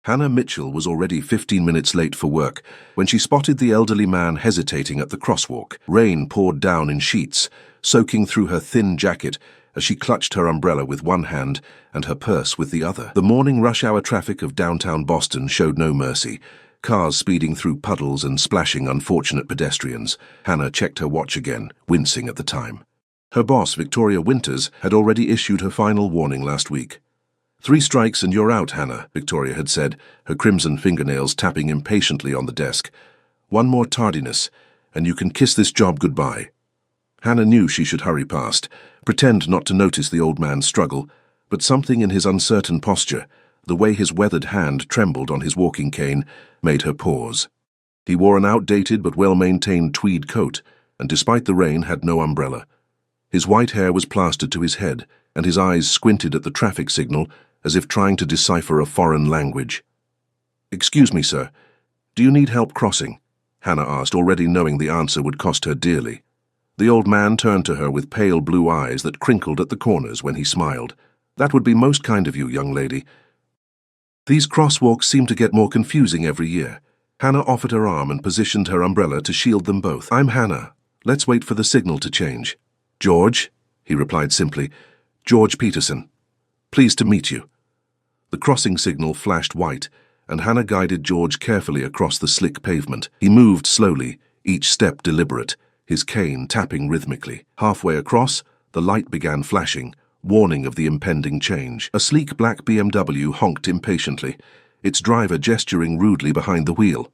Hannah Mitchell was already 15 minutes late for work when she spotted the elderly man hesitating at the crosswalk. Rain poured down in sheets, soaking through her thin jacket as she clutched her umbrella with one hand and her purse with the other. The morning rush-hour traffic of downtown Boston showed no mercy, cars speeding through puddles and splashing unfortunate pedestrians. Hannah checked her watch again, wincing at the time. Her boss, Victoria Winters, had already issued her final warning last week. 3 strikes and you're out, Hannah, Victoria had said, her crimson fingernails tapping impatiently on the desk. 1 more tardiness, and you can kiss this job goodbye. Hannah knew she should hurry past, pretend not to notice the old man's struggle, but something in his uncertain posture, the way his weathered hand trembled on his walking cane, made her pause. He wore an outdated but well-maintained tweed coat, and despite the rain had no umbrella. His white hair was plastered to his head, and his eyes squinted at the traffic signal as if trying to decipher a foreign language. "Excuse me, sir. Do you need help crossing?" Hannah asked, already knowing the answer would cost her dearly. The old man turned to her with pale blue eyes that crinkled at the corners when he smiled. "That would be most kind of you, young lady." These crosswalks seem to get more confusing every year. Hannah offered her arm and positioned her umbrella to shield them both. "I'm Hannah. Let's wait for the signal to change." "George," he replied simply. "George Peterson. Pleased to meet you." The crossing signal flashed white, and Hannah guided George carefully across the slick pavement. He moved slowly, each step deliberate, his cane tapping rhythmically. Halfway across, the light began flashing, warning of the impending change. A sleek black BMW honked impatiently, its driver gesturing rudely behind the wheel.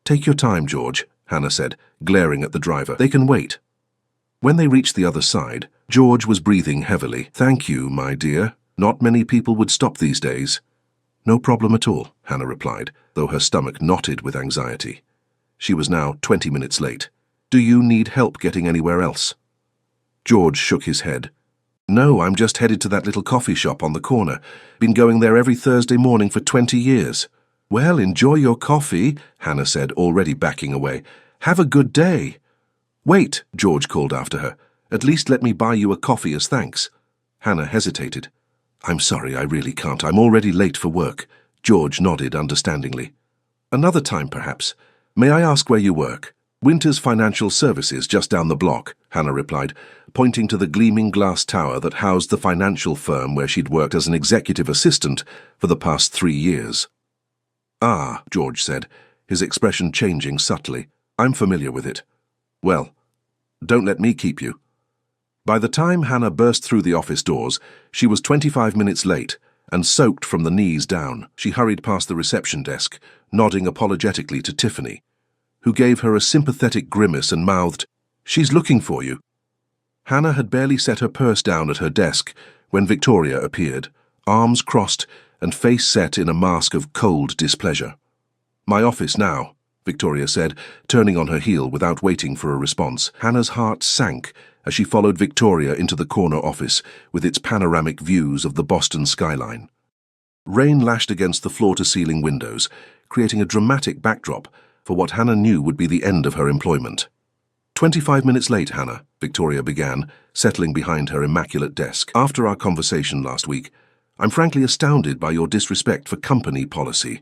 "Take your time, George," Hannah said, glaring at the driver. "They can wait." When they reached the other side, George was breathing heavily. "Thank you, my dear. Not many people would stop these days." "No problem at all," Hannah replied, though her stomach knotted with anxiety. She was now 20 minutes late. "Do you need help getting anywhere else?" George shook his head. "No, I'm just headed to that little coffee shop on the corner. Been going there every Thursday morning for 20 years. "Well, enjoy your coffee," Hannah said, already backing away. "Have a good day." "Wait," George called after her. "At least let me buy you a coffee as thanks." Hannah hesitated. "I'm sorry, I really can't. I'm already late for work." George nodded understandingly. "Another time, perhaps. May I ask where you work?" "Winters Financial Services, just down the block," Hannah replied, pointing to the gleaming glass tower that housed the financial firm where she'd worked as an executive assistant for the past 3 years. "Ah," George said, his expression changing subtly. "I'm familiar with it. Well, don't let me keep you." By the time Hannah burst through the office doors, she was 25 minutes late and soaked from the knees down. She hurried past the reception desk, nodding apologetically to Tiffany, who gave her a sympathetic grimace and mouthed, "She's looking for you." Hannah had barely set her purse down at her desk when Victoria appeared, arms crossed and face set in a mask of cold displeasure. "My office now," Victoria said, turning on her heel without waiting for a response. Hannah's heart sank as she followed Victoria into the corner office with its panoramic views of the Boston skyline. Rain lashed against the floor-to-ceiling windows, creating a dramatic backdrop for what Hannah knew would be the end of her employment. 25 minutes late, Hannah," Victoria began, settling behind her immaculate desk. "After our conversation last week, I'm frankly astounded by your disrespect for company policy."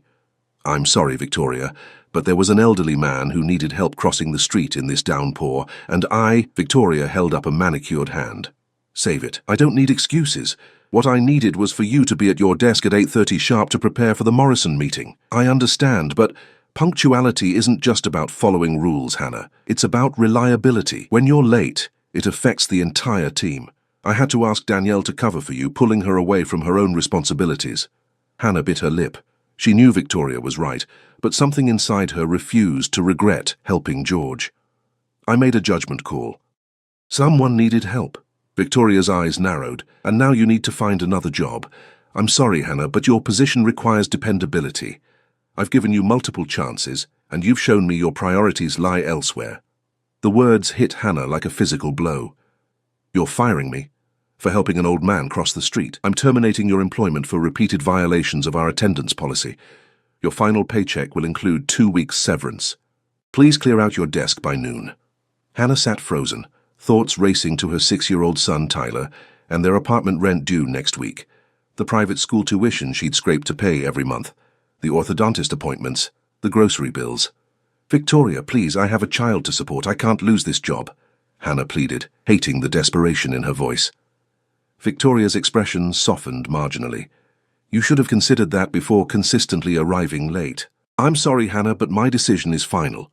"I'm sorry, Victoria, but there was an elderly man who needed help crossing the street in this downpour, and Victoria held up a manicured hand. "Save it. I don't need excuses. What I needed was for you to be at your desk at 8:30 sharp to prepare for the Morrison meeting. I understand, but punctuality isn't just about following rules, Hannah. It's about reliability. When you're late, it affects the entire team. I had to ask Danielle to cover for you, pulling her away from her own responsibilities." Hannah bit her lip. She knew Victoria was right, but something inside her refused to regret helping George. "I made a judgment call. Someone needed help." Victoria's eyes narrowed. "And now you need to find another job. I'm sorry, Hannah, but your position requires dependability. I've given you multiple chances, and you've shown me your priorities lie elsewhere." The words hit Hannah like a physical blow. "You're firing me for helping an old man cross the street. I'm terminating your employment for repeated violations of our attendance policy. Your final paycheck will include 2 weeks' severance. Please clear out your desk by noon." Hannah sat frozen, thoughts racing to her 6-year-old son Tyler and their apartment rent due next week, the private school tuition she'd scraped to pay every month, the orthodontist appointments, the grocery bills. "Victoria, please, I have a child to support. I can't lose this job," Hannah pleaded, hating the desperation in her voice. Victoria's expression softened marginally. "You should have considered that before consistently arriving late." "I'm sorry, Hannah, but my decision is final."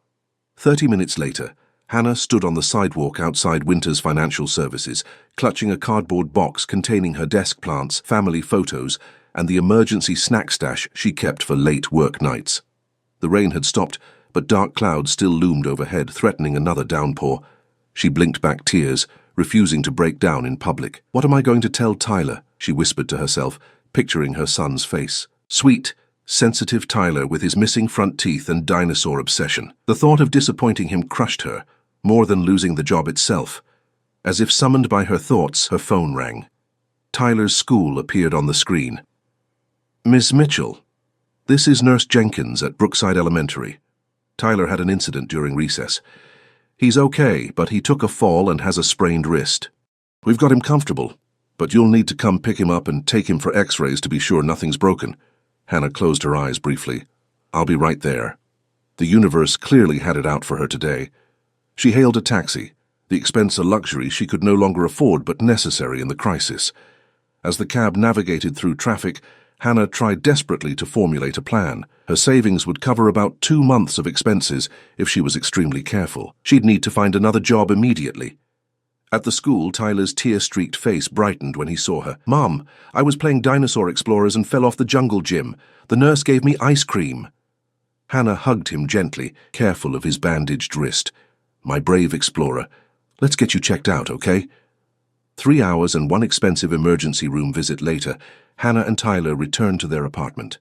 30 minutes later, Hannah stood on the sidewalk outside Winter's Financial Services, clutching a cardboard box containing her desk plants, family photos, and the emergency snack stash she kept for late work nights. The rain had stopped, but dark clouds still loomed overhead, threatening another downpour. She blinked back tears, refusing to break down in public. "What am I going to tell Tyler?" she whispered to herself, picturing her son's face. Sweet, sensitive Tyler with his missing front teeth and dinosaur obsession. The thought of disappointing him crushed her, more than losing the job itself. As if summoned by her thoughts, her phone rang. Tyler's school appeared on the screen. "Miss Mitchell, this is Nurse Jenkins at Brookside Elementary. Tyler had an incident during recess. He's okay, but he took a fall and has a sprained wrist. We've got him comfortable, but you'll need to come pick him up and take him for x-rays to be sure nothing's broken." Hannah closed her eyes briefly. "I'll be right there." The universe clearly had it out for her today. She hailed a taxi, the expense a luxury she could no longer afford but necessary in the crisis. As the cab navigated through traffic, Hannah tried desperately to formulate a plan. Her savings would cover about 2 months of expenses if she was extremely careful. She'd need to find another job immediately. At the school, Tyler's tear-streaked face brightened when he saw her. "Mom, I was playing Dinosaur Explorers and fell off the jungle gym. The nurse gave me ice cream." Hannah hugged him gently, careful of his bandaged wrist. "My brave explorer, let's get you checked out, okay?" 3 hours and 1 expensive emergency room visit later, Hannah and Tyler returned to their apartment.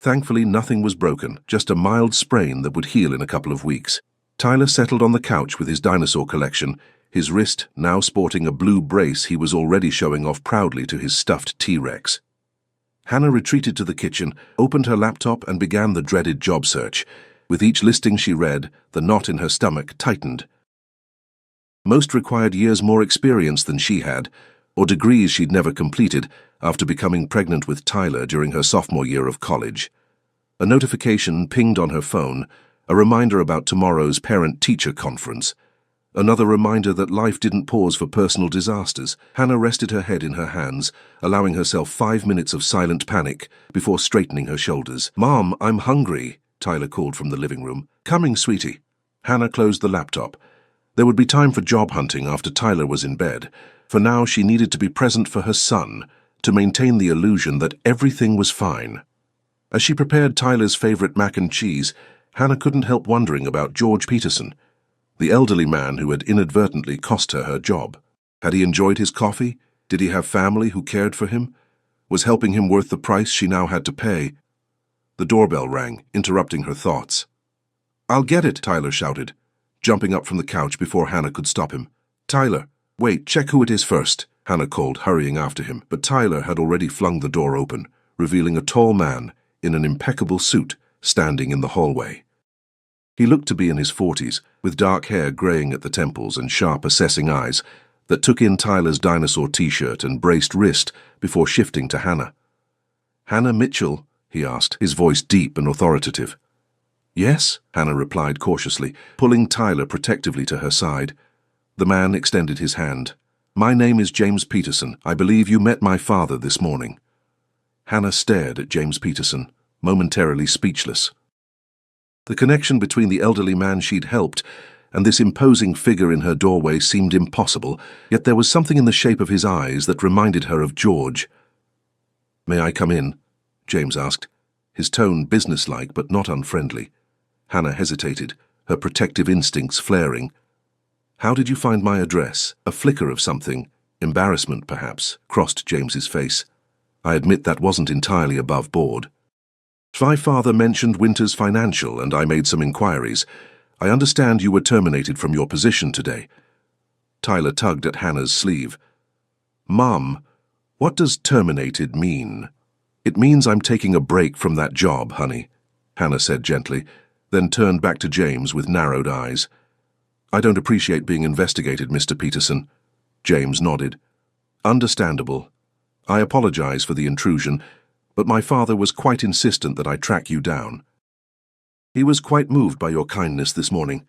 Thankfully, nothing was broken, just a mild sprain that would heal in a couple of weeks. Tyler settled on the couch with his dinosaur collection, his wrist now sporting a blue brace he was already showing off proudly to his stuffed T-Rex. Hannah retreated to the kitchen, opened her laptop, and began the dreaded job search. With each listing she read, the knot in her stomach tightened. Most required years more experience than she had, or degrees she'd never completed after becoming pregnant with Tyler during her sophomore year of college. A notification pinged on her phone, a reminder about tomorrow's parent-teacher conference. Another reminder that life didn't pause for personal disasters. Hannah rested her head in her hands, allowing herself 5 minutes of silent panic before straightening her shoulders. "Mom, I'm hungry," Tyler called from the living room. "Coming, sweetie." Hannah closed the laptop. There would be time for job hunting after Tyler was in bed. For now, she needed to be present for her son, to maintain the illusion that everything was fine. As she prepared Tyler's favorite mac and cheese, Hannah couldn't help wondering about George Peterson, the elderly man who had inadvertently cost her her job. Had he enjoyed his coffee? Did he have family who cared for him? Was helping him worth the price she now had to pay? The doorbell rang, interrupting her thoughts. "I'll get it," Tyler shouted, jumping up from the couch before Hannah could stop him. "Tyler, wait, check who it is first," Hannah called, hurrying after him. But Tyler had already flung the door open, revealing a tall man in an impeccable suit standing in the hallway. He looked to be in his 40s, with dark hair graying at the temples and sharp, assessing eyes that took in Tyler's dinosaur t-shirt and braced wrist before shifting to Hannah. "Hannah Mitchell?" he asked, his voice deep and authoritative. "Yes," Hannah replied cautiously, pulling Tyler protectively to her side. The man extended his hand. "My name is James Peterson. I believe you met my father this morning." Hannah stared at James Peterson, momentarily speechless. The connection between the elderly man she'd helped and this imposing figure in her doorway seemed impossible, yet there was something in the shape of his eyes that reminded her of George. "May I come in?" James asked, his tone businesslike but not unfriendly. Hannah hesitated, her protective instincts flaring. "How did you find my address?" A flicker of something, embarrassment perhaps, crossed James's face. "I admit that wasn't entirely above board. My father mentioned Winter's Financial, and I made some inquiries. I understand you were terminated from your position today." Tyler tugged at Hannah's sleeve. "Mom, what does terminated mean?" "It means I'm taking a break from that job, honey," Hannah said gently, then turned back to James with narrowed eyes. "I don't appreciate being investigated, Mr. Peterson." James nodded. "Understandable. I apologize for the intrusion, but my father was quite insistent that I track you down. He was quite moved by your kindness this morning.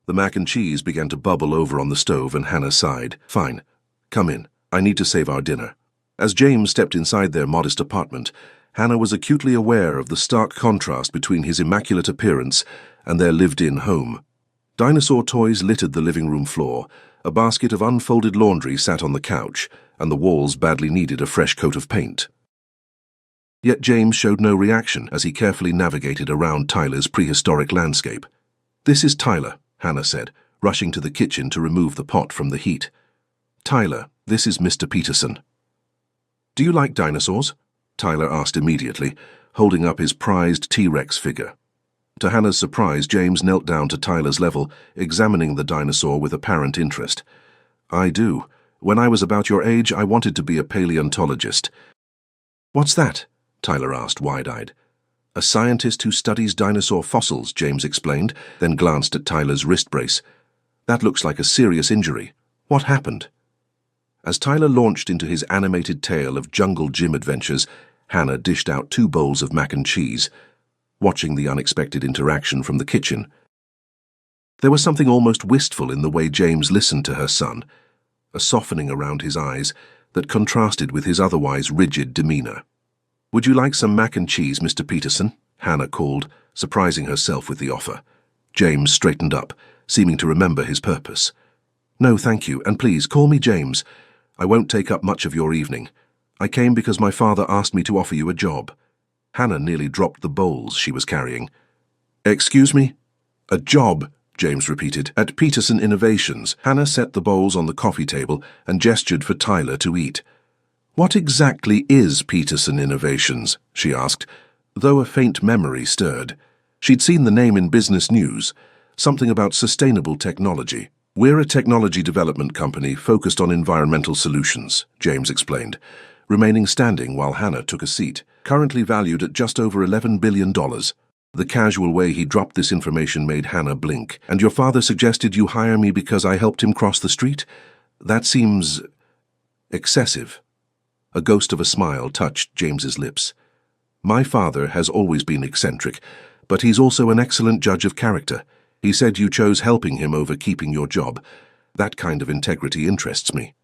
The mac and cheese began to bubble over on the stove and Hannah sighed. Fine, come in. I need to save our dinner. As James stepped inside their modest apartment, Hannah was acutely aware of the stark contrast between his immaculate appearance and their lived-in home. Dinosaur toys littered the living room floor, a basket of unfolded laundry sat on the couch, and the walls badly needed a fresh coat of paint. Yet James showed no reaction as he carefully navigated around Tyler's prehistoric landscape. "This is Tyler," Hannah said, rushing to the kitchen to remove the pot from the heat. "Tyler, this is Mr. Peterson." "Do you like dinosaurs?" Tyler asked immediately, holding up his prized T-Rex figure. To Hannah's surprise, James knelt down to Tyler's level, examining the dinosaur with apparent interest. "I do. When I was about your age, I wanted to be a paleontologist." "What's that?" Tyler asked, wide-eyed. "A scientist who studies dinosaur fossils," James explained, then glanced at Tyler's wrist brace. "That looks like a serious injury. What happened?" As Tyler launched into his animated tale of jungle gym adventures, Hannah dished out 2 bowls of mac and cheese, watching the unexpected interaction from the kitchen. There was something almost wistful in the way James listened to her son, a softening around his eyes that contrasted with his otherwise rigid demeanor. "Would you like some mac and cheese, Mr. Peterson?" Hannah called, surprising herself with the offer. James straightened up, seeming to remember his purpose. "No, thank you, and please call me James. I won't take up much of your evening. I came because my father asked me to offer you a job." Hannah nearly dropped the bowls she was carrying. "Excuse me?" "A job," James repeated. "At Peterson Innovations." Hannah set the bowls on the coffee table and gestured for Tyler to eat. "What exactly is Peterson Innovations?" she asked, though a faint memory stirred. She'd seen the name in business news, something about sustainable technology. "We're a technology development company focused on environmental solutions," James explained, remaining standing while Hannah took a seat. "Currently valued at just over $11 billion. The casual way he dropped this information made Hannah blink. "And your father suggested you hire me because I helped him cross the street? That seems excessive." A ghost of a smile touched James's lips. "My father has always been eccentric, but he's also an excellent judge of character. He said you chose helping him over keeping your job. That kind of integrity interests me."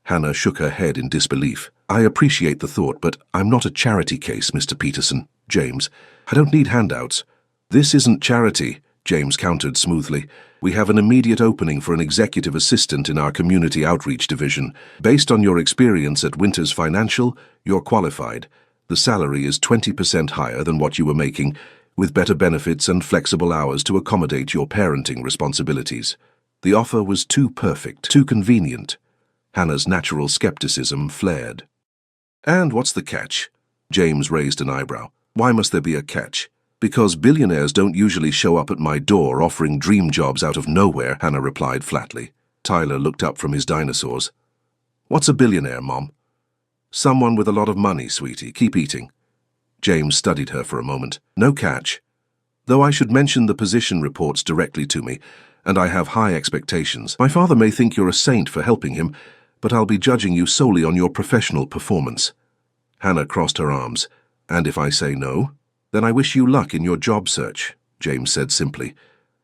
Hannah shook her head in disbelief. "I appreciate the thought, but I'm not a charity case, Mr. Peterson." "James, I don't need handouts." "This isn't charity," James countered smoothly. "We have an immediate opening for an executive assistant in our community outreach division. Based on your experience at Winters Financial, you're qualified. The salary is 20% higher than what you were making, with better benefits and flexible hours to accommodate your parenting responsibilities." The offer was too perfect, too convenient. Hannah's natural skepticism flared. "And what's the catch?" James raised an eyebrow. "Why must there be a catch?" "Because billionaires don't usually show up at my door offering dream jobs out of nowhere," Hannah replied flatly. Tyler looked up from his dinosaurs. "What's a billionaire, Mom?" "Someone with a lot of money, sweetie. Keep eating." James studied her for a moment. "No catch. Though I should mention the position reports directly to me, and I have high expectations. My father may think you're a saint for helping him, but I'll be judging you solely on your professional performance." Hannah crossed her arms. "And if I say no?" "Then I wish you luck in your job search," James said simply.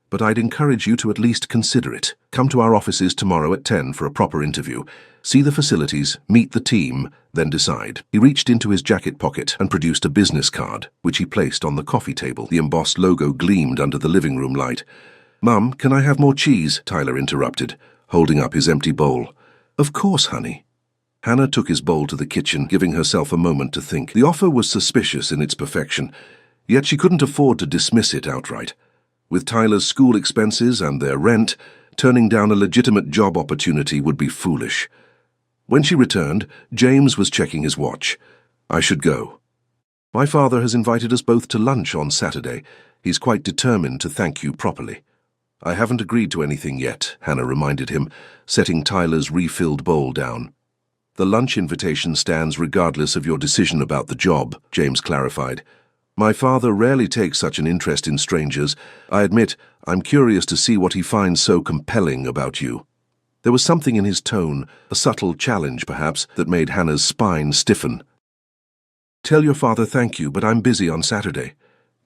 "But I'd encourage you to at least consider it. Come to our offices tomorrow at 10 for a proper interview. See the facilities, meet the team, then decide." He reached into his jacket pocket and produced a business card, which he placed on the coffee table. The embossed logo gleamed under the living room light. "Mum, can I have more cheese?" Tyler interrupted, holding up his empty bowl. "Of course, honey." Hannah took his bowl to the kitchen, giving herself a moment to think. The offer was suspicious in its perfection, yet she couldn't afford to dismiss it outright. With Tyler's school expenses and their rent, turning down a legitimate job opportunity would be foolish. When she returned, James was checking his watch. "I should go. My father has invited us both to lunch on Saturday. He's quite determined to thank you properly." "I haven't agreed to anything yet," Hannah reminded him, setting Tyler's refilled bowl down. "The lunch invitation stands regardless of your decision about the job," James clarified. "My father rarely takes such an interest in strangers. I admit, I'm curious to see what he finds so compelling about you." There was something in his tone, a subtle challenge perhaps, that made Hannah's spine stiffen. Tell your father thank you, but I'm busy on Saturday.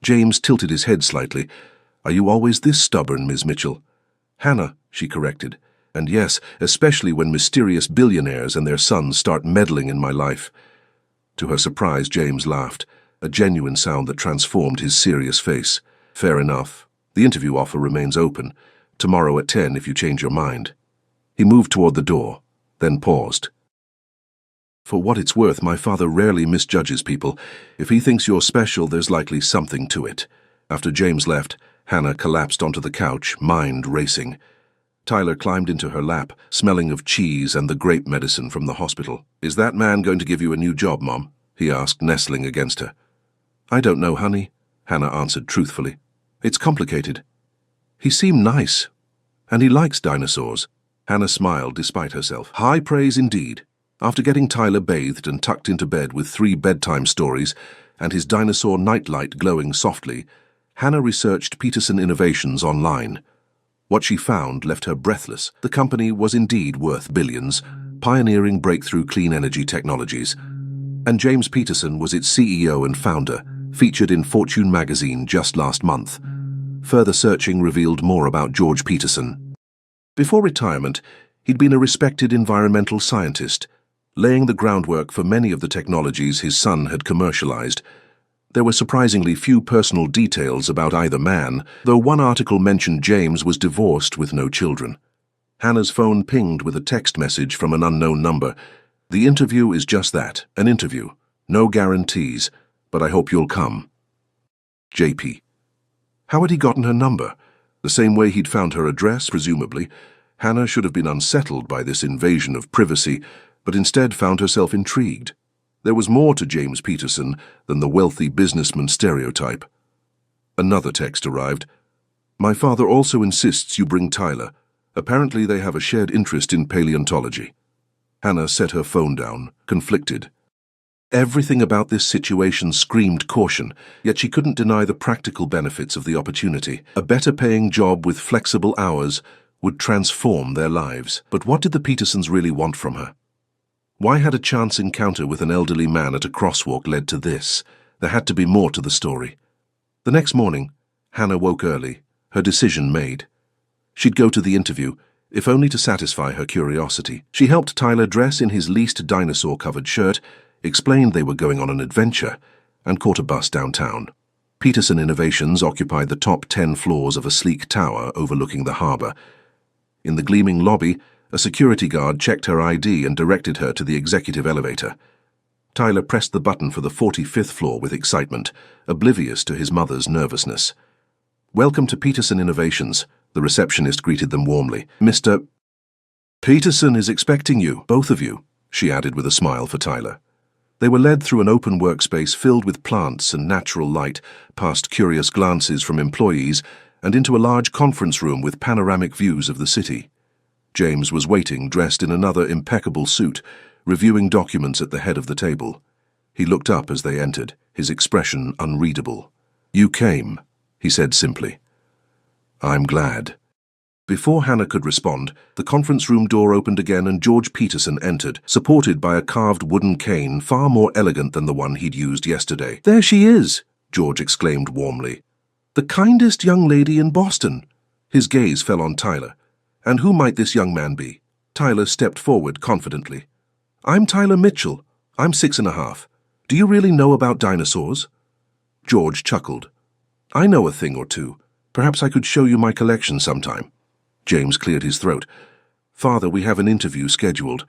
James tilted his head slightly. Are you always this stubborn, Miss Mitchell? Hannah, she corrected. And yes, especially when mysterious billionaires and their sons start meddling in my life. To her surprise, James laughed, a genuine sound that transformed his serious face. Fair enough. The interview offer remains open. Tomorrow at 10 if you change your mind. He moved toward the door, then paused. For what it's worth, my father rarely misjudges people. If he thinks you're special, there's likely something to it. After James left, Hannah collapsed onto the couch, mind racing. Tyler climbed into her lap, smelling of cheese and the grape medicine from the hospital. Is that man going to give you a new job, Mom? He asked, nestling against her. I don't know, honey, Hannah answered truthfully. It's complicated. He seemed nice, and he likes dinosaurs. Hannah smiled despite herself. High praise indeed. After getting Tyler bathed and tucked into bed with 3 bedtime stories and his dinosaur nightlight glowing softly, Hannah researched Peterson Innovations online. What she found left her breathless. The company was indeed worth billions, pioneering breakthrough clean energy technologies. And James Peterson was its CEO and founder, featured in Fortune magazine just last month. Further searching revealed more about George Peterson. Before retirement, he'd been a respected environmental scientist, laying the groundwork for many of the technologies his son had commercialized. There were surprisingly few personal details about either man, though one article mentioned James was divorced with no children. Hannah's phone pinged with a text message from an unknown number. The interview is just that, an interview. No guarantees, but I hope you'll come. JP. How had he gotten her number? The same way he'd found her address, presumably. Hannah should have been unsettled by this invasion of privacy, but instead found herself intrigued. There was more to James Peterson than the wealthy businessman stereotype. Another text arrived. My father also insists you bring Tyler. Apparently they have a shared interest in paleontology. Hannah set her phone down, conflicted. Everything about this situation screamed caution, yet she couldn't deny the practical benefits of the opportunity. A better-paying job with flexible hours would transform their lives. But what did the Petersons really want from her? Why had a chance encounter with an elderly man at a crosswalk led to this? There had to be more to the story. The next morning, Hannah woke early, her decision made. She'd go to the interview, if only to satisfy her curiosity. She helped Tyler dress in his least dinosaur-covered shirt, explained they were going on an adventure, and caught a bus downtown. Peterson Innovations occupied the top 10 floors of a sleek tower overlooking the harbor. In the gleaming lobby, a security guard checked her ID and directed her to the executive elevator. Tyler pressed the button for the 45th floor with excitement, oblivious to his mother's nervousness. Welcome to Peterson Innovations, the receptionist greeted them warmly. Mr. Peterson is expecting you, both of you, she added with a smile for Tyler. They were led through an open workspace filled with plants and natural light, past curious glances from employees, and into a large conference room with panoramic views of the city. James was waiting, dressed in another impeccable suit, reviewing documents at the head of the table. He looked up as they entered, his expression unreadable. You came, he said simply. I'm glad. Before Hannah could respond, the conference room door opened again and George Peterson entered, supported by a carved wooden cane far more elegant than the one he'd used yesterday. There she is, George exclaimed warmly. The kindest young lady in Boston. His gaze fell on Tyler. And who might this young man be? Tyler stepped forward confidently. I'm Tyler Mitchell. I'm 6½. Do you really know about dinosaurs? George chuckled. I know a thing or two. Perhaps I could show you my collection sometime. James cleared his throat. Father, we have an interview scheduled.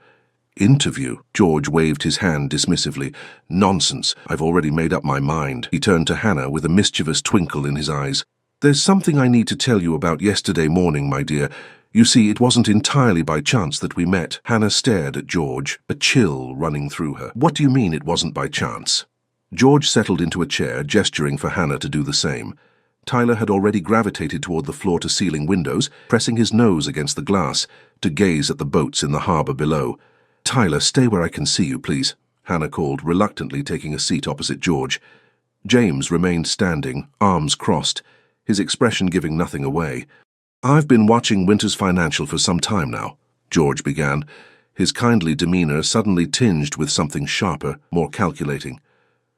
Interview? George waved his hand dismissively. Nonsense. I've already made up my mind. He turned to Hannah with a mischievous twinkle in his eyes. There's something I need to tell you about yesterday morning, my dear. You see, it wasn't entirely by chance that we met. Hannah stared at George, a chill running through her. What do you mean it wasn't by chance? George settled into a chair, gesturing for Hannah to do the same. Tyler had already gravitated toward the floor-to-ceiling windows, pressing his nose against the glass to gaze at the boats in the harbor below. Tyler, stay where I can see you, please, Hannah called, reluctantly taking a seat opposite George. James remained standing, arms crossed, his expression giving nothing away. I've been watching Winter's Financial for some time now, George began, his kindly demeanor suddenly tinged with something sharper, more calculating.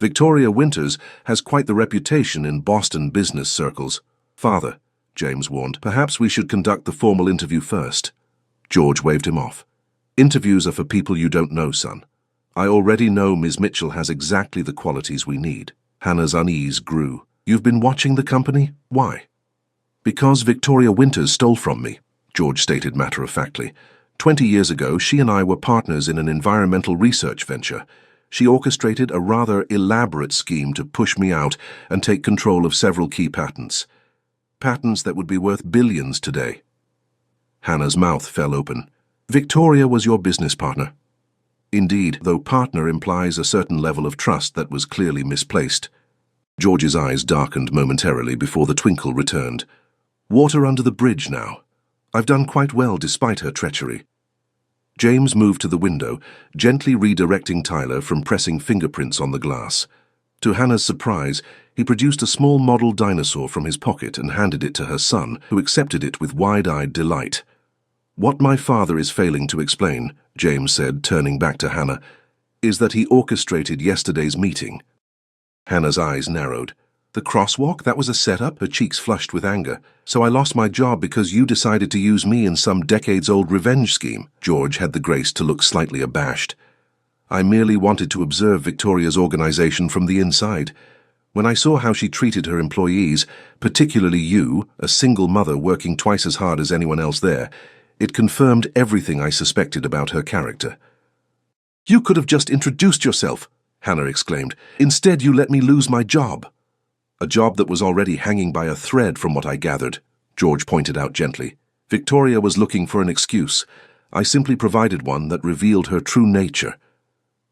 Victoria Winters has quite the reputation in Boston business circles. Father, James warned, perhaps we should conduct the formal interview first. George waved him off. Interviews are for people you don't know, son. I already know Ms. Mitchell has exactly the qualities we need. Hannah's unease grew. You've been watching the company? Why? Because Victoria Winters stole from me, George stated matter-of-factly. 20 years ago, she and I were partners in an environmental research venture. She orchestrated a rather elaborate scheme to push me out and take control of several key patents. Patents that would be worth billions today. Hannah's mouth fell open. Victoria was your business partner. Indeed, though partner implies a certain level of trust that was clearly misplaced. George's eyes darkened momentarily before the twinkle returned. Water under the bridge now. I've done quite well despite her treachery. James moved to the window, gently redirecting Tyler from pressing fingerprints on the glass. To Hannah's surprise, he produced a small model dinosaur from his pocket and handed it to her son, who accepted it with wide-eyed delight. What my father is failing to explain, James said, turning back to Hannah, is that he orchestrated yesterday's meeting. Hannah's eyes narrowed. The crosswalk? That was a setup? Her cheeks flushed with anger. So I lost my job because you decided to use me in some decades-old revenge scheme. George had the grace to look slightly abashed. I merely wanted to observe Victoria's organization from the inside. When I saw how she treated her employees, particularly you, a single mother working twice as hard as anyone else there, it confirmed everything I suspected about her character. You could have just introduced yourself, Hannah exclaimed. Instead, you let me lose my job. A job that was already hanging by a thread from what I gathered, George pointed out gently. Victoria was looking for an excuse. I simply provided one that revealed her true nature.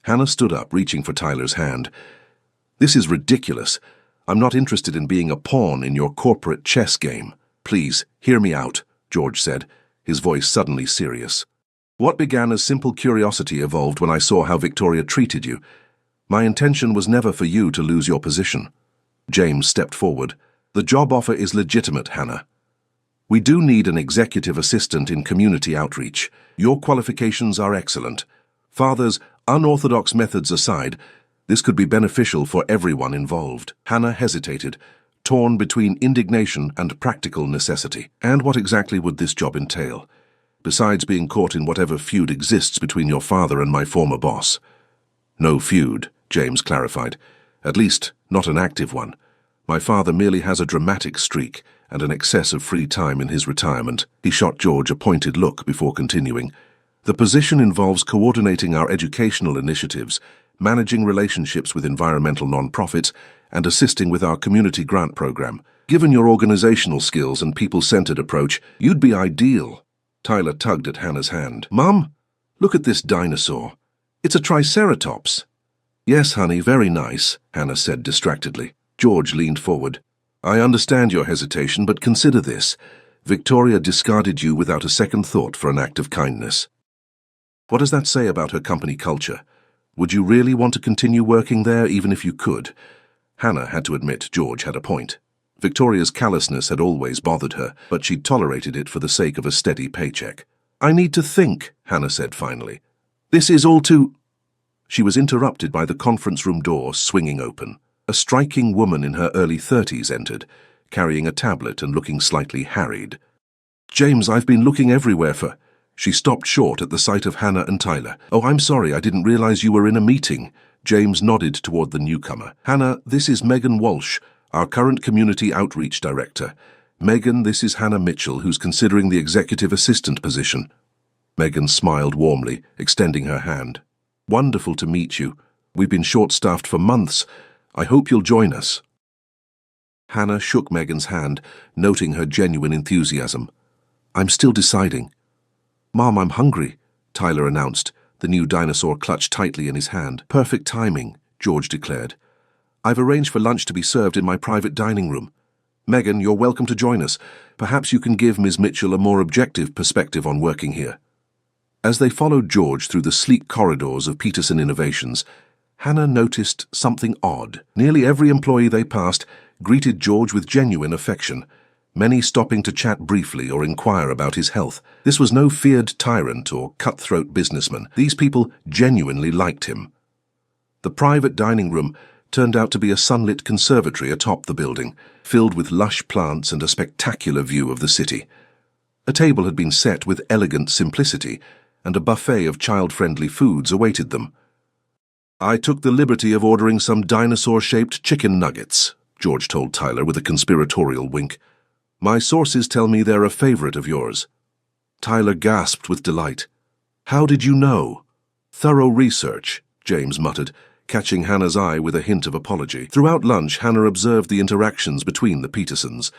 Hannah stood up, reaching for Tyler's hand. This is ridiculous. I'm not interested in being a pawn in your corporate chess game. Please, hear me out, George said, his voice suddenly serious. What began as simple curiosity evolved when I saw how Victoria treated you. My intention was never for you to lose your position. James stepped forward. The job offer is legitimate, Hannah. We do need an executive assistant in community outreach. Your qualifications are excellent. Father's unorthodox methods aside, this could be beneficial for everyone involved. Hannah hesitated, torn between indignation and practical necessity. And what exactly would this job entail, besides being caught in whatever feud exists between your father and my former boss? No feud, James clarified. At least, not an active one. My father merely has a dramatic streak and an excess of free time in his retirement. He shot George a pointed look before continuing. The position involves coordinating our educational initiatives, managing relationships with environmental nonprofits, and assisting with our community grant program. Given your organizational skills and people-centered approach, you'd be ideal. Tyler tugged at Hannah's hand. Mum, look at this dinosaur. It's a triceratops. Yes, honey, very nice, Hannah said distractedly. George leaned forward. I understand your hesitation, but consider this. Victoria discarded you without a second thought for an act of kindness. What does that say about her company culture? Would you really want to continue working there even if you could? Hannah had to admit George had a point. Victoria's callousness had always bothered her, but she'd tolerated it for the sake of a steady paycheck. I need to think, Hannah said finally. This is all too... She was interrupted by the conference room door swinging open. A striking woman in her early 30s entered, carrying a tablet and looking slightly harried. James, I've been looking everywhere for... She stopped short at the sight of Hannah and Tyler. Oh, I'm sorry, I didn't realize you were in a meeting. James nodded toward the newcomer. Hannah, this is Megan Walsh, our current community outreach director. Megan, this is Hannah Mitchell, who's considering the executive assistant position. Megan smiled warmly, extending her hand. Wonderful to meet you. We've been short-staffed for months. I hope you'll join us. Hannah shook Megan's hand, noting her genuine enthusiasm. I'm still deciding. Mom, I'm hungry, Tyler announced, the new dinosaur clutched tightly in his hand. Perfect timing, George declared. I've arranged for lunch to be served in my private dining room. Megan, you're welcome to join us. Perhaps you can give Ms. Mitchell a more objective perspective on working here. As they followed George through the sleek corridors of Peterson Innovations, Hannah noticed something odd. Nearly every employee they passed greeted George with genuine affection, many stopping to chat briefly or inquire about his health. This was no feared tyrant or cutthroat businessman. These people genuinely liked him. The private dining room, turned out to be a sunlit conservatory atop the building, filled with lush plants and a spectacular view of the city. A table had been set with elegant simplicity, and a buffet of child-friendly foods awaited them. "I took the liberty of ordering some dinosaur-shaped chicken nuggets," George told Tyler with a conspiratorial wink. "My sources tell me they're a favorite of yours." Tyler gasped with delight. "How did you know?" "Thorough research," James muttered, catching Hannah's eye with a hint of apology. Throughout lunch, Hannah observed the interactions between the Petersons.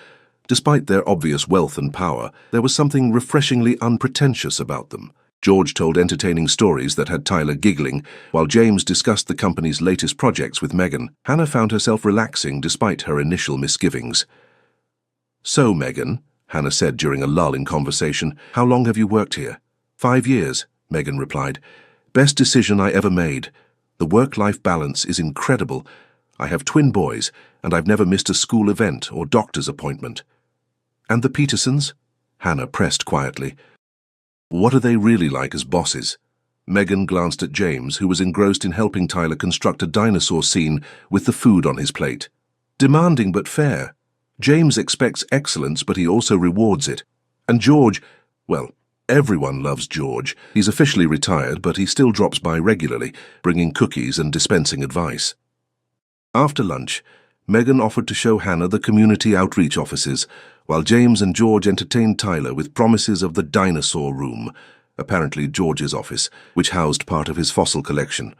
Despite their obvious wealth and power, there was something refreshingly unpretentious about them. George told entertaining stories that had Tyler giggling, while James discussed the company's latest projects with Megan. Hannah found herself relaxing despite her initial misgivings. "So, Megan," Hannah said during a lull in conversation, "how long have you worked here?" 5 years, Megan replied. "Best decision I ever made. The work-life balance is incredible. I have twin boys, and I've never missed a school event or doctor's appointment." "And the Petersons?" Hannah pressed quietly. "What are they really like as bosses?" Megan glanced at James, who was engrossed in helping Tyler construct a dinosaur scene with the food on his plate. "Demanding but fair. James expects excellence, but he also rewards it. And George, well, everyone loves George. He's officially retired, but he still drops by regularly, bringing cookies and dispensing advice." After lunch, Megan offered to show Hannah the community outreach offices, while James and George entertained Tyler with promises of the dinosaur room, apparently George's office, which housed part of his fossil collection.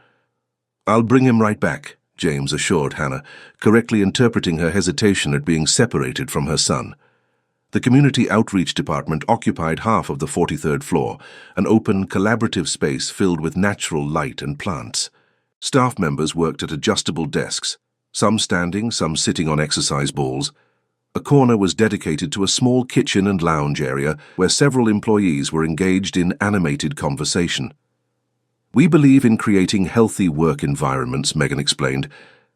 "I'll bring him right back," James assured Hannah, correctly interpreting her hesitation at being separated from her son. The Community Outreach Department occupied half of the 43rd floor, an open, collaborative space filled with natural light and plants. Staff members worked at adjustable desks, some standing, some sitting on exercise balls. A corner was dedicated to a small kitchen and lounge area where several employees were engaged in animated conversation. "We believe in creating healthy work environments," Megan explained.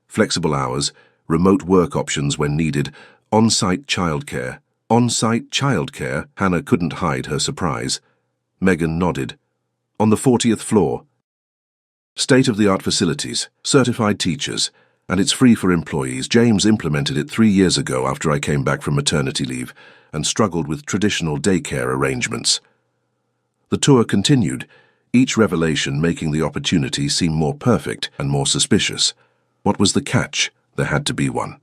"Flexible hours, remote work options when needed, on-site childcare." "On-site childcare?" Hannah couldn't hide her surprise. Megan nodded. "On the 40th floor. State-of-the-art facilities, certified teachers, and it's free for employees. James implemented it 3 years ago after I came back from maternity leave and struggled with traditional daycare arrangements." The tour continued, each revelation making the opportunity seem more perfect and more suspicious. What was the catch? There had to be one.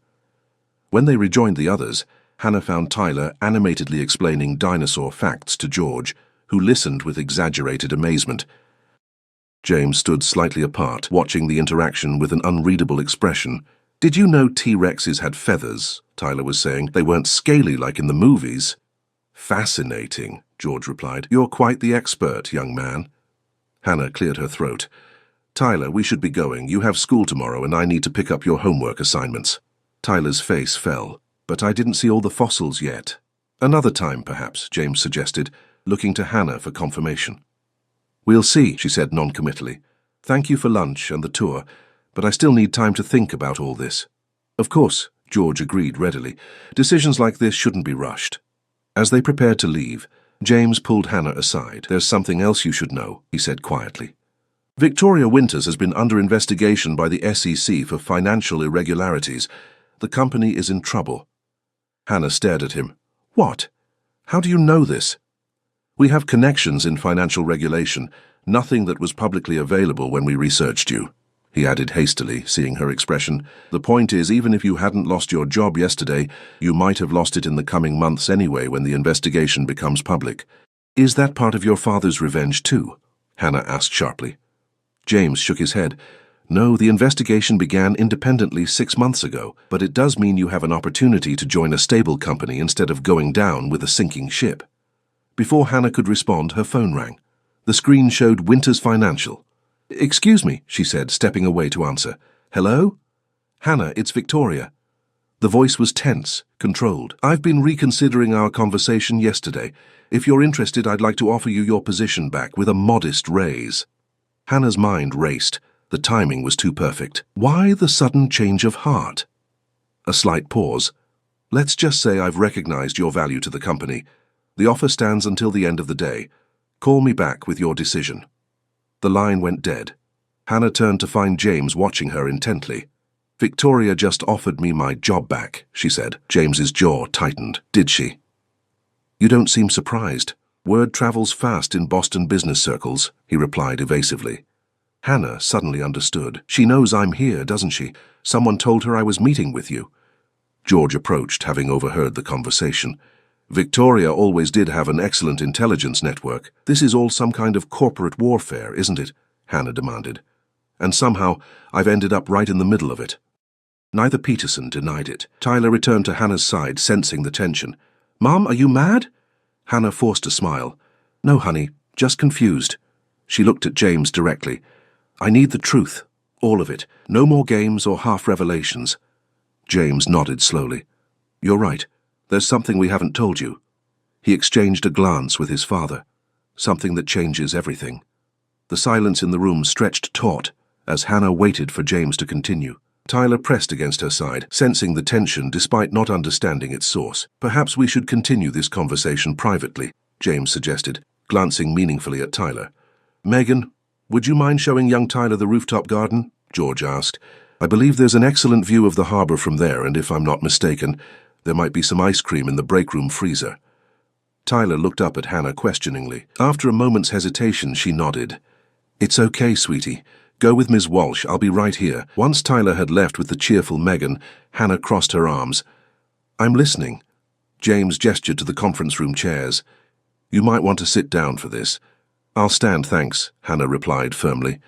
When they rejoined the others, Hannah found Tyler animatedly explaining dinosaur facts to George, who listened with exaggerated amazement. James stood slightly apart, watching the interaction with an unreadable expression. "Did you know T-Rexes had feathers?" Tyler was saying. "They weren't scaly like in the movies." "Fascinating," George replied. "You're quite the expert, young man." Hannah cleared her throat. "Tyler, we should be going. You have school tomorrow, and I need to pick up your homework assignments." Tyler's face fell. "But I didn't see all the fossils yet." "Another time, perhaps," James suggested, looking to Hannah for confirmation. "We'll see," she said noncommittally. "Thank you for lunch and the tour, but I still need time to think about all this." "Of course," George agreed readily. "Decisions like this shouldn't be rushed." As they prepared to leave, James pulled Hannah aside. "There's something else you should know," he said quietly. "Victoria Winters has been under investigation by the SEC for financial irregularities. The company is in trouble." Hannah stared at him. "What? How do you know this?" "We have connections in financial regulation, nothing that was publicly available when we researched you," he added hastily, seeing her expression. "The point is, even if you hadn't lost your job yesterday, you might have lost it in the coming months anyway when the investigation becomes public." "Is that part of your father's revenge too?" Hannah asked sharply. James shook his head. "No, the investigation began independently 6 months ago, but it does mean you have an opportunity to join a stable company instead of going down with a sinking ship." Before Hannah could respond, her phone rang. The screen showed Winters Financial. "Excuse me," she said, stepping away to answer. "Hello?" "Hannah, it's Victoria." The voice was tense, controlled. "I've been reconsidering our conversation yesterday. If you're interested, I'd like to offer you your position back with a modest raise." Hannah's mind raced. The timing was too perfect. Why the sudden change of heart? A slight pause. "Let's just say I've recognized your value to the company. The offer stands until the end of the day. Call me back with your decision." The line went dead. Hannah turned to find James watching her intently. Victoria just offered me my job back, she said. James's jaw tightened. Did she? You don't seem surprised. Word travels fast in Boston business circles, he replied evasively. Hannah suddenly understood. She knows I'm here, doesn't she? Someone told her I was meeting with you. George approached, having overheard the conversation. Victoria always did have an excellent intelligence network. This is all some kind of corporate warfare, isn't it? Hannah demanded. And somehow, I've ended up right in the middle of it. Neither Peterson denied it. Tyler returned to Hannah's side, sensing the tension. Mom, are you mad? Hannah forced a smile. No, honey, just confused. She looked at James directly. I need the truth. All of it. No more games or half-revelations. James nodded slowly. You're right. There's something we haven't told you. He exchanged a glance with his father. Something that changes everything. The silence in the room stretched taut as Hannah waited for James to continue. Tyler pressed against her side, sensing the tension despite not understanding its source. Perhaps we should continue this conversation privately, James suggested, glancing meaningfully at Tyler. Megan, would you mind showing young Tyler the rooftop garden? George asked. I believe there's an excellent view of the harbor from there, and if I'm not mistaken, there might be some ice cream in the break room freezer. Tyler looked up at Hannah questioningly. After a moment's hesitation, she nodded. It's okay, sweetie. Go with Ms. Walsh. I'll be right here. Once Tyler had left with the cheerful Megan, Hannah crossed her arms. I'm listening. James gestured to the conference room chairs. You might want to sit down for this. I'll stand, thanks, Hannah replied firmly.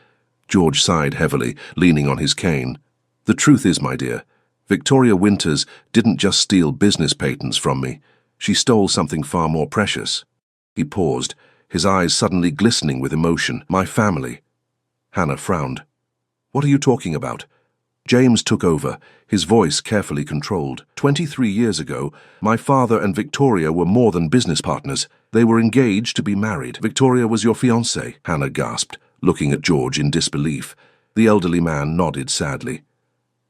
George sighed heavily, leaning on his cane. The truth is, my dear, Victoria Winters didn't just steal business patents from me. She stole something far more precious. He paused, his eyes suddenly glistening with emotion. My family. Hannah frowned. What are you talking about? James took over, his voice carefully controlled. 23 years ago, my father and Victoria were more than business partners. They were engaged to be married. Victoria was your fiancée, Hannah gasped, looking at George in disbelief. The elderly man nodded sadly.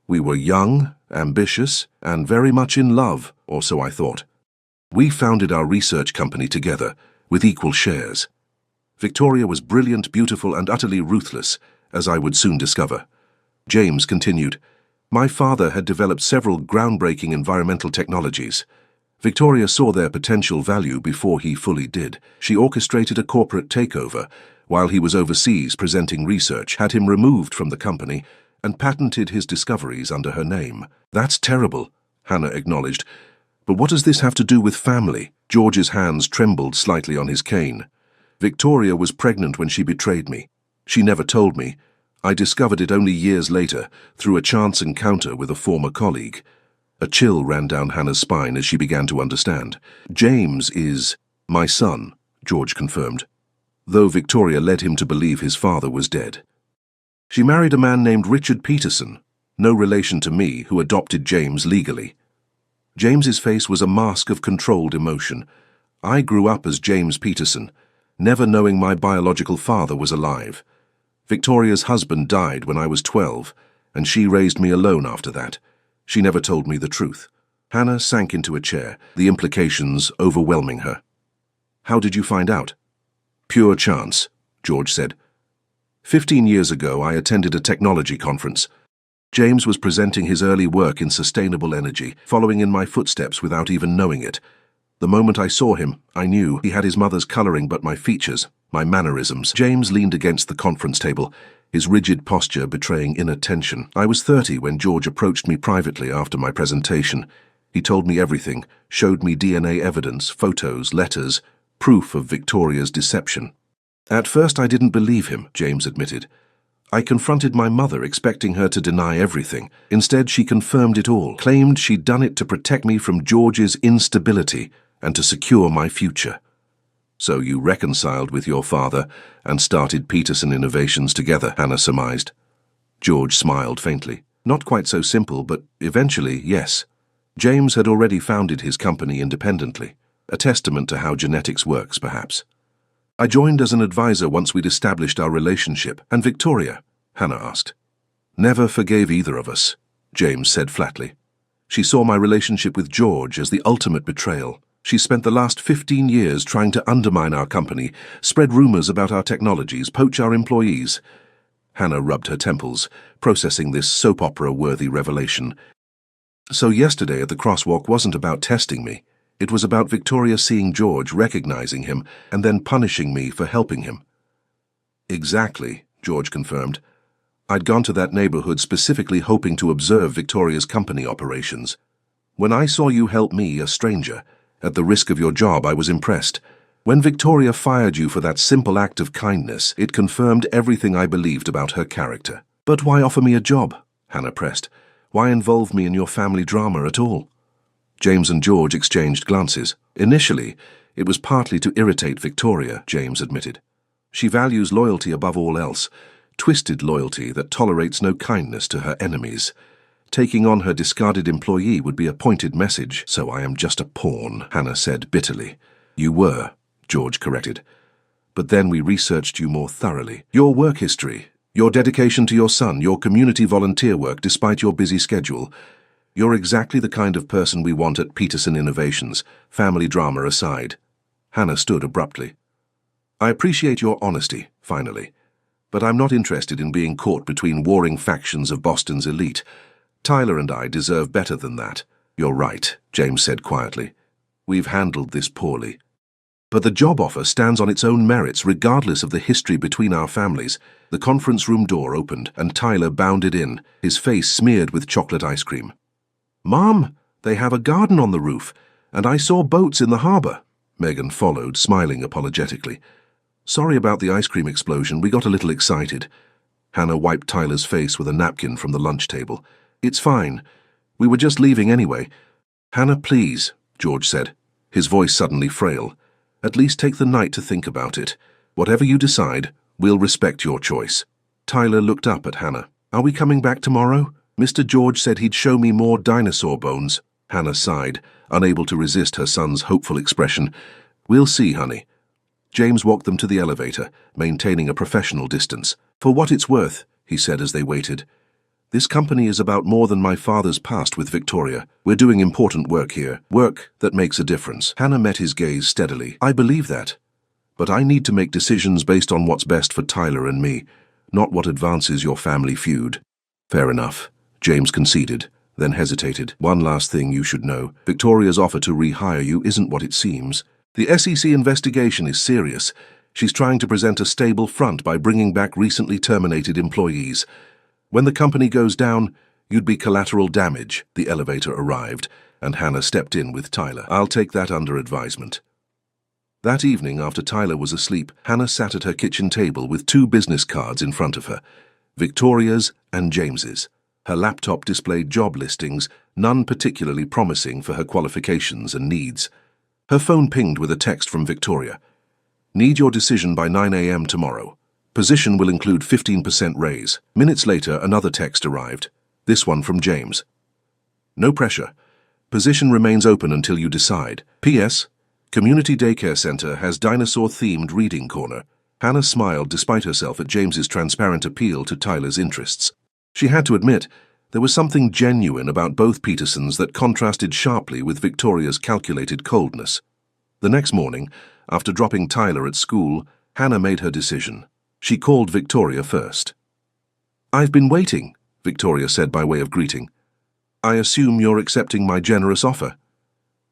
We were young, ambitious, and very much in love, or so I thought. We founded our research company together, with equal shares. Victoria was brilliant, beautiful, and utterly ruthless, as I would soon discover. James continued, My father had developed several groundbreaking environmental technologies. Victoria saw their potential value before he fully did. She orchestrated a corporate takeover, while he was overseas presenting research, had him removed from the company, and patented his discoveries under her name. That's terrible, Hannah acknowledged. But what does this have to do with family? George's hands trembled slightly on his cane. Victoria was pregnant when she betrayed me. She never told me. I discovered it only years later, through a chance encounter with a former colleague. A chill ran down Hannah's spine as she began to understand. James is my son, George confirmed, though Victoria led him to believe his father was dead. She married a man named Richard Peterson, no relation to me, who adopted James legally. James's face was a mask of controlled emotion. I grew up as James Peterson, never knowing my biological father was alive. Victoria's husband died when I was 12, and she raised me alone after that. She never told me the truth. Hannah sank into a chair, the implications overwhelming her. How did you find out? Pure chance, George said. 15 years ago, I attended a technology conference. James was presenting his early work in sustainable energy, following in my footsteps without even knowing it. The moment I saw him, I knew he had his mother's coloring but my features, my mannerisms. James leaned against the conference table, his rigid posture betraying inner tension. I was 30 when George approached me privately after my presentation. He told me everything, showed me DNA evidence, photos, letters, proof of Victoria's deception. At first I didn't believe him, James admitted. I confronted my mother, expecting her to deny everything. Instead, she confirmed it all, claimed she'd done it to protect me from George's instability and to secure my future. So you reconciled with your father and started Peterson Innovations together, Hannah surmised. George smiled faintly. Not quite so simple, but eventually, yes. James had already founded his company independently, a testament to how genetics works, perhaps. I joined as an advisor once we'd established our relationship. And Victoria? Hannah asked. Never forgave either of us, James said flatly. She saw my relationship with George as the ultimate betrayal. She spent the last 15 years trying to undermine our company, spread rumors about our technologies, poach our employees. Hannah rubbed her temples, processing this soap opera-worthy revelation. So yesterday at the crosswalk wasn't about testing me. It was about Victoria seeing George, recognizing him, and then punishing me for helping him. Exactly, George confirmed. I'd gone to that neighborhood specifically hoping to observe Victoria's company operations. When I saw you help me, a stranger, at the risk of your job, I was impressed. When Victoria fired you for that simple act of kindness, it confirmed everything I believed about her character. But why offer me a job? Hannah pressed. Why involve me in your family drama at all? James and George exchanged glances. Initially, it was partly to irritate Victoria, James admitted. She values loyalty above all else, twisted loyalty that tolerates no kindness to her enemies. Taking on her discarded employee would be a pointed message. So I am just a pawn, Hannah said bitterly. You were, George corrected. But then we researched you more thoroughly. Your work history, your dedication to your son, your community volunteer work despite your busy schedule. You're exactly the kind of person we want at Peterson Innovations, family drama aside. Hannah stood abruptly. I appreciate your honesty, finally, but I'm not interested in being caught between warring factions of Boston's elite. Tyler and I deserve better than that. You're right, James said quietly. We've handled this poorly. But the job offer stands on its own merits regardless of the history between our families. The conference room door opened and Tyler bounded in, his face smeared with chocolate ice cream. Mom, they have a garden on the roof, and I saw boats in the harbor. Megan followed, smiling apologetically. Sorry about the ice cream explosion, we got a little excited. Hannah wiped Tyler's face with a napkin from the lunch table. It's fine. We were just leaving anyway. Hannah, please, George said, his voice suddenly frail. At least take the night to think about it. Whatever you decide, we'll respect your choice. Tyler looked up at Hannah. Are we coming back tomorrow? Mr. George said he'd show me more dinosaur bones. Hannah sighed, unable to resist her son's hopeful expression. We'll see, honey. James walked them to the elevator, maintaining a professional distance. For what it's worth, he said as they waited. This company is about more than my father's past with Victoria. We're doing important work here, work that makes a difference. Hannah met his gaze steadily. I believe that. But I need to make decisions based on what's best for Tyler and me, not what advances your family feud. Fair enough, James conceded, then hesitated. One last thing you should know. Victoria's offer to rehire you isn't what it seems. The SEC investigation is serious. She's trying to present a stable front by bringing back recently terminated employees. When the company goes down, you'd be collateral damage. The elevator arrived, and Hannah stepped in with Tyler. I'll take that under advisement. That evening, after Tyler was asleep, Hannah sat at her kitchen table with 2 business cards in front of her, Victoria's and James's. Her laptop displayed job listings, none particularly promising for her qualifications and needs. Her phone pinged with a text from Victoria. Need your decision by 9 a.m. tomorrow. Position will include 15% raise. Minutes later, another text arrived, this one from James. No pressure. Position remains open until you decide. P.S. Community Daycare Center has dinosaur-themed reading corner. Hannah smiled despite herself at James's transparent appeal to Tyler's interests. She had to admit, there was something genuine about both Petersons that contrasted sharply with Victoria's calculated coldness. The next morning, after dropping Tyler at school, Hannah made her decision. She called Victoria first. I've been waiting, Victoria said by way of greeting. I assume you're accepting my generous offer.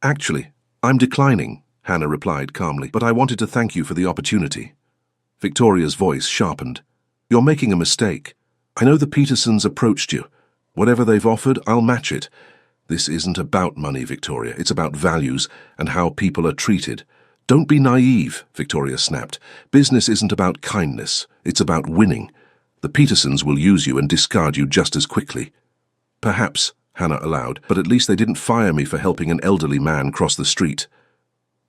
Actually, I'm declining, Hannah replied calmly, but I wanted to thank you for the opportunity. Victoria's voice sharpened. You're making a mistake. I know the Petersons approached you. Whatever they've offered, I'll match it. This isn't about money, Victoria. It's about values and how people are treated. Don't be naive, Victoria snapped. Business isn't about kindness. It's about winning. The Petersons will use you and discard you just as quickly. Perhaps, Hannah allowed, but at least they didn't fire me for helping an elderly man cross the street.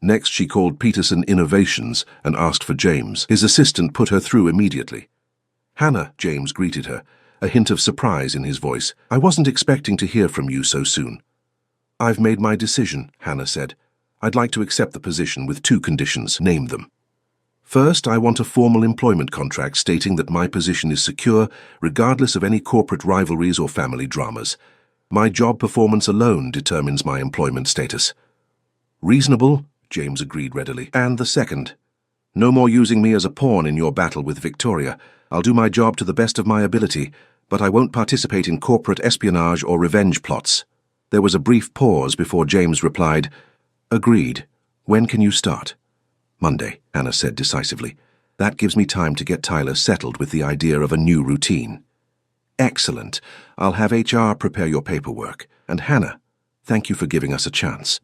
Next, she called Peterson Innovations and asked for James. His assistant put her through immediately. Hannah, James greeted her, a hint of surprise in his voice. I wasn't expecting to hear from you so soon. I've made my decision, Hannah said. I'd like to accept the position with 2 conditions. Name them. First, I want a formal employment contract stating that my position is secure, regardless of any corporate rivalries or family dramas. My job performance alone determines my employment status. Reasonable, James agreed readily. And the second, no more using me as a pawn in your battle with Victoria. I'll do my job to the best of my ability, but I won't participate in corporate espionage or revenge plots. There was a brief pause before James replied, Agreed. When can you start? Monday, Hannah said decisively. That gives me time to get Tyler settled with the idea of a new routine. Excellent. I'll have HR prepare your paperwork. And Hannah, thank you for giving us a chance.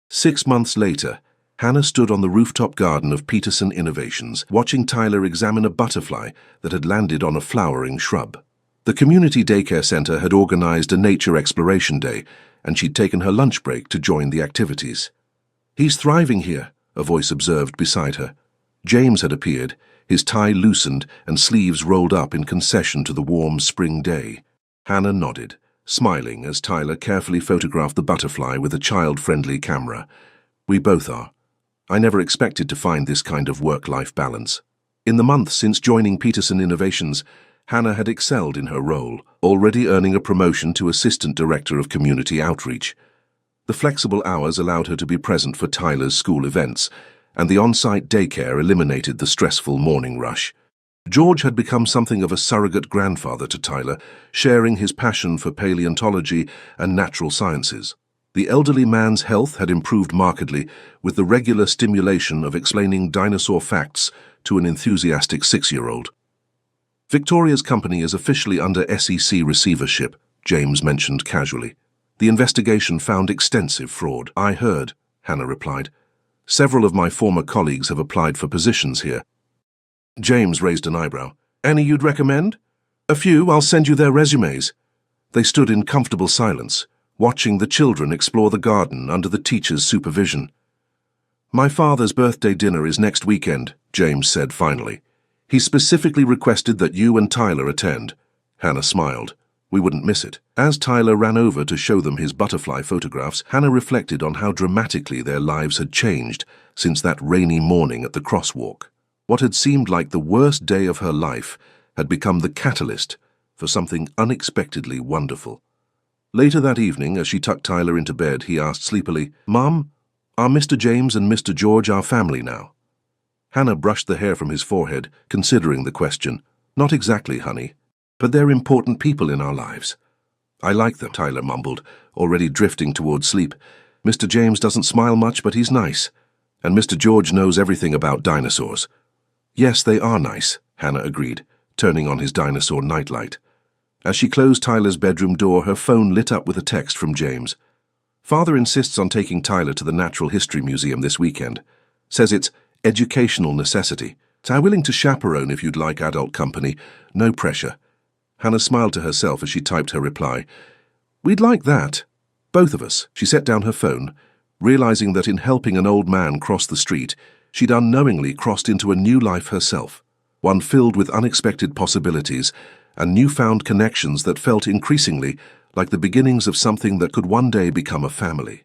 6 months later, Hannah stood on the rooftop garden of Peterson Innovations, watching Tyler examine a butterfly that had landed on a flowering shrub. The community daycare center had organized a nature exploration day, and she'd taken her lunch break to join the activities. He's thriving here, a voice observed beside her. James had appeared, his tie loosened and sleeves rolled up in concession to the warm spring day. Hannah nodded, smiling as Tyler carefully photographed the butterfly with a child-friendly camera. We both are. I never expected to find this kind of work-life balance. In the month since joining Peterson Innovations, Hannah had excelled in her role, already earning a promotion to Assistant Director of Community Outreach. The flexible hours allowed her to be present for Tyler's school events, and the on-site daycare eliminated the stressful morning rush. George had become something of a surrogate grandfather to Tyler, sharing his passion for paleontology and natural sciences. The elderly man's health had improved markedly with the regular stimulation of explaining dinosaur facts to an enthusiastic 6-year-old. Victoria's company is officially under SEC receivership, James mentioned casually. The investigation found extensive fraud. I heard, Hannah replied. Several of my former colleagues have applied for positions here. James raised an eyebrow. Any you'd recommend? A few, I'll send you their resumes. They stood in comfortable silence, watching the children explore the garden under the teacher's supervision. My father's birthday dinner is next weekend, James said finally. He specifically requested that you and Tyler attend. Hannah smiled. We wouldn't miss it. As Tyler ran over to show them his butterfly photographs, Hannah reflected on how dramatically their lives had changed since that rainy morning at the crosswalk. What had seemed like the worst day of her life had become the catalyst for something unexpectedly wonderful. Later that evening, as she tucked Tyler into bed, he asked sleepily, Mom, are Mr. James and Mr. George our family now? Hannah brushed the hair from his forehead, considering the question. Not exactly, honey, but they're important people in our lives. I like them, Tyler mumbled, already drifting toward sleep. Mr. James doesn't smile much, but he's nice. And Mr. George knows everything about dinosaurs. Yes, they are nice, Hannah agreed, turning on his dinosaur nightlight. As she closed Tyler's bedroom door, her phone lit up with a text from James. Father insists on taking Tyler to the Natural History Museum this weekend. Says it's educational necessity. So I'm willing to chaperone if you'd like adult company. No pressure. Hannah smiled to herself as she typed her reply. We'd like that. Both of us. She set down her phone, realizing that in helping an old man cross the street, she'd unknowingly crossed into a new life herself, one filled with unexpected possibilities and newfound connections that felt increasingly like the beginnings of something that could one day become a family.